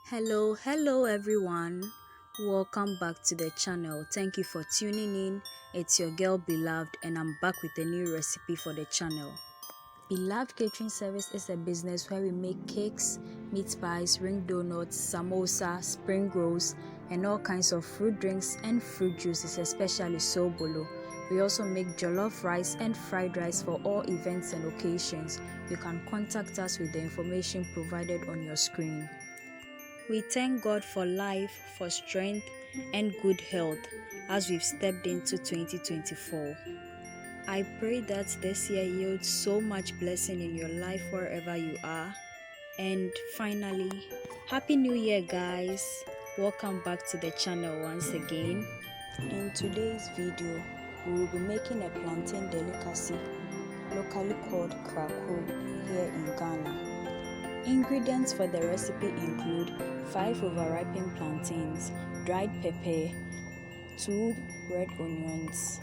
Hello everyone. Welcome back to the channel. Thank you for tuning in. It's your girl Beloved and I'm back with a new recipe for the channel. Beloved Catering Service is a business where we make cakes, meat pies, ring donuts, samosa, spring rolls, and all kinds of fruit drinks and fruit juices, especially sobolo. We also make jollof rice and fried rice for all events and occasions. You can contact us with the information provided on your screen. We thank God for life, for strength, and good health as we've stepped into 2024. I pray that this year yields so much blessing in your life wherever you are. And finally, Happy New Year, guys! Welcome back to the channel once again. In today's video, we will be making a plantain delicacy locally called KRAKRO here in Ghana. Ingredients for the recipe include 5 overripened plantains, dried pepper, 2 red onions,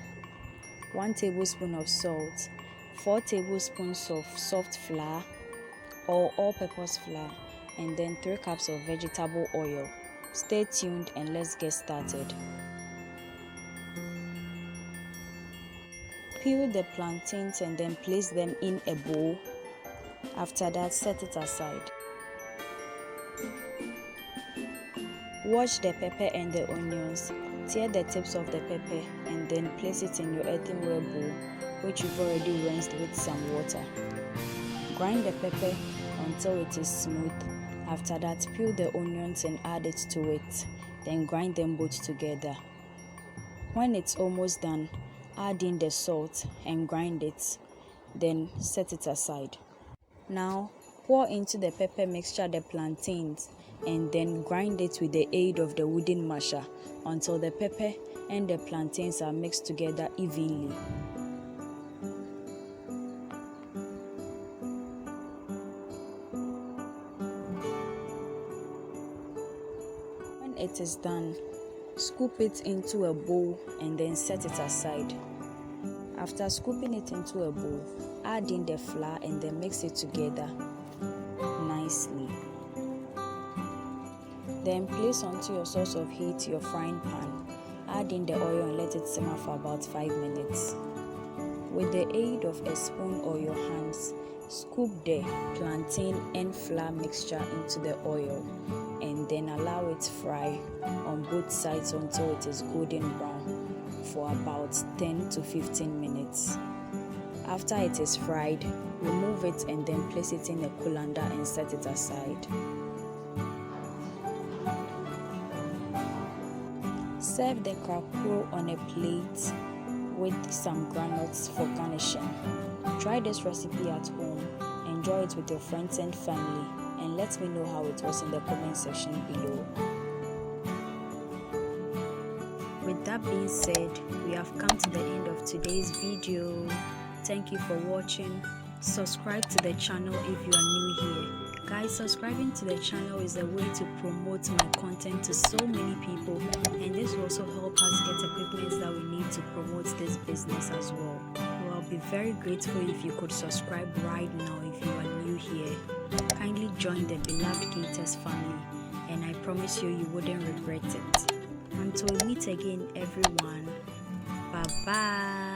1 tablespoon of salt, 4 tablespoons of soft flour or all-purpose flour, and then 3 cups of vegetable oil. Stay tuned and let's get started. Peel the plantains and then place them in a bowl. After that, set it aside. Wash the pepper and the onions. Tear the tips of the pepper and then place it in your earthenware bowl, which you've already rinsed with some water. Grind the pepper until it is smooth. After that, peel the onions and add it to it. Then grind them both together. When it's almost done, add in the salt and grind it. Then set it aside. Now, pour into the pepper mixture the plantains and then grind it with the aid of the wooden masher until the pepper and the plantains are mixed together evenly. When it is done, scoop it into a bowl and then set it aside. After scooping it into a bowl, add in the flour and then mix it together nicely. Then place onto your source of heat your frying pan. Add in the oil and let it simmer for about 5 minutes. With the aid of a spoon or your hands, scoop the plantain and flour mixture into the oil and then allow it to fry on both sides until it is golden brown for about 10 to 15 minutes. After it is fried, remove it and then place it in a colander and set it aside. Serve the KRAKRO on a plate with some groundnuts for garnishing. Try this recipe at home, enjoy it with your friends and family, and let me know how it was in the comment section below. With that being said, we have come to the end of today's video. Thank you for watching. Subscribe to the channel if you are new here. Guys, subscribing to the channel is a way to promote my content to so many people, and this will also help us get equipment that we need to promote this business as well. Well, I'll be very grateful if you could subscribe right now if you are new here. Kindly join the Beloved Gators family, and I promise you wouldn't regret it. Until we meet again, everyone, bye bye.